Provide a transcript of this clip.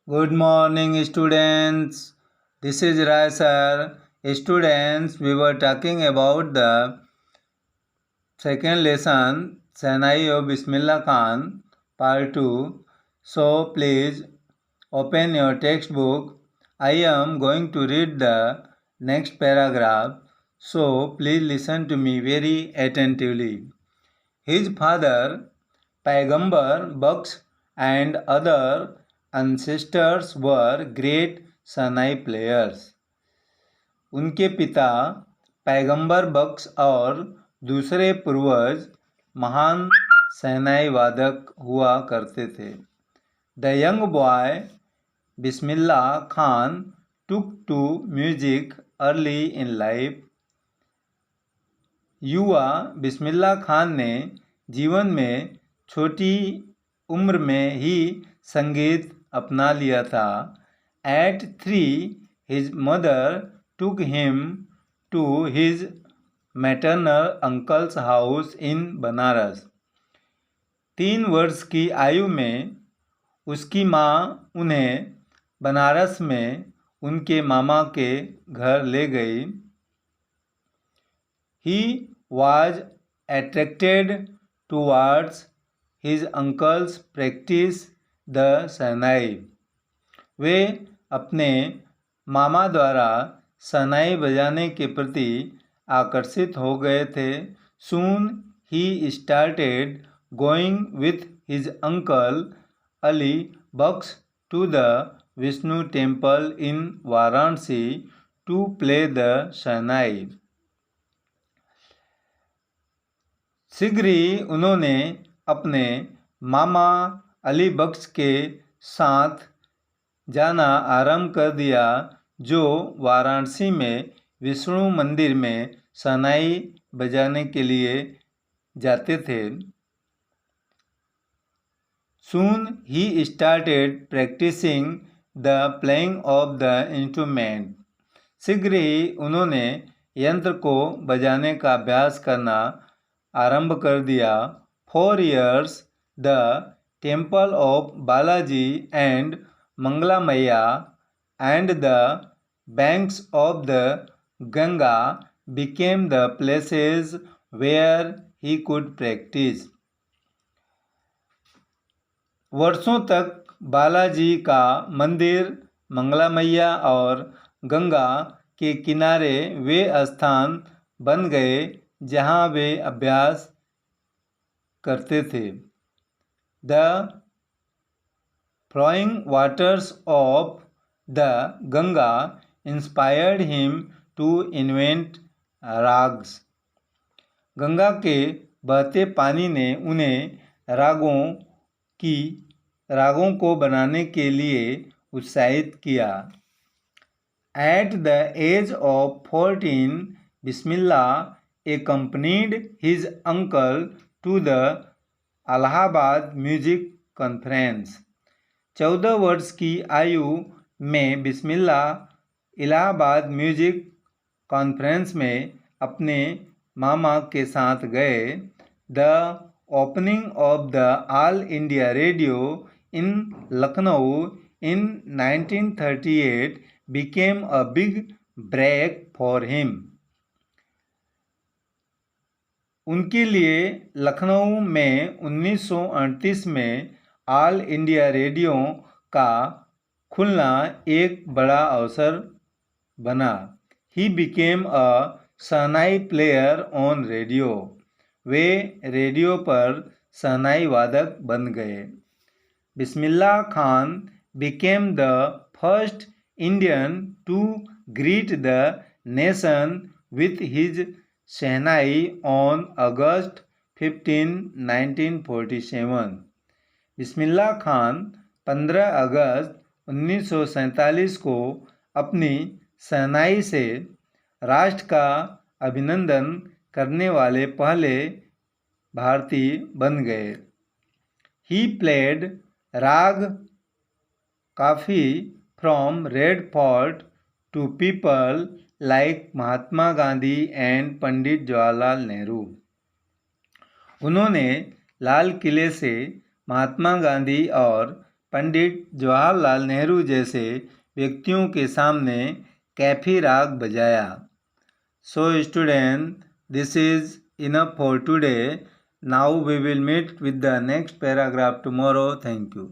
Good morning, students. This is Rai sir. Students, we were talking about the second lesson, Sahnai of Bismillah Khan, part 2. So, please open your textbook. I am going to read the next paragraph. So, please listen to me very attentively. His father, Paigambar Baksh, and other ancestors were great shehnai players. उनके पिता पैगंबर बख्श और दूसरे पूर्वज महान शहनाई वादक हुआ करते थे. The young boy Bismillah Khan took to music early in life. युवा बिस्मिल्लाह खान ने जीवन में छोटी उम्र में ही संगीत अपना लिया था. At 3, his mother took him to his maternal uncle's house in Banaras. 3 वर्ष की आयु में उसकी माँ उन्हें बनारस में उनके मामा के घर ले गई. He was attracted towards his uncle's practice the शहनाई. वे अपने मामा द्वारा शहनाई बजाने के प्रति आकर्षित हो गए थे. Soon he started going with his uncle Ali Baksh to the Vishnu temple in Varanasi to play the शहनाई. शीघ्र ही उन्होंने अपने मामा अली बख्श के साथ जाना आरंभ कर दिया, जो वाराणसी में विष्णु मंदिर में शहनाई बजाने के लिए जाते थे. Soon he started practicing the playing of the instrument. शीघ्र ही उन्होंने यंत्र को बजाने का अभ्यास करना आरंभ कर दिया. 4 years, the temple of Balaji and Mangala Maiya and the banks of the Ganga became the places where he could practice. वर्षों तक बालाजी का मंदिर, मंगला मैया और गंगा के किनारे वे स्थान बन गए जहां वे अभ्यास करते थे. The flowing waters of the Ganga inspired him to invent rags. Ganga के बहते पानी ने उन्हें रागों को बनाने के लिए उत्साहित किया. At the age of 14, Bismillah accompanied his uncle to the Allahabad Music Conference. 14 वर्ष की आयु में बिस्मिल्लाह इलाहाबाद म्यूजिक कॉन्फ्रेंस में अपने मामा के साथ गए. The opening of the all India radio in Lucknow in 1938 became a big break for him. उनके लिए लखनऊ में 1938 में ऑल इंडिया रेडियो का खुलना एक बड़ा अवसर बना. He became a shehnai player on radio. Way radio पर शहनाई वादक बन गए. Bismillah Khan became the first Indian to greet the nation with his shehnai on August 15, 1947. Bismillah Khan 15 अगस्त 1947 को अपनी शहनाई से राष्ट्र का अभिनंदन करने वाले पहले भारतीय बन गए. He played राग काफी from Red Fort to people like Mahatma Gandhi and Pandit Jawaharlal Nehru. उन्होंने लाल किले से महात्मा गांधी और पंडित जवाहरलाल नेहरू जैसे व्यक्तियों के सामने कैफी राग बजाया। So student, this is enough for today. Now we will meet with the next paragraph tomorrow. Thank you.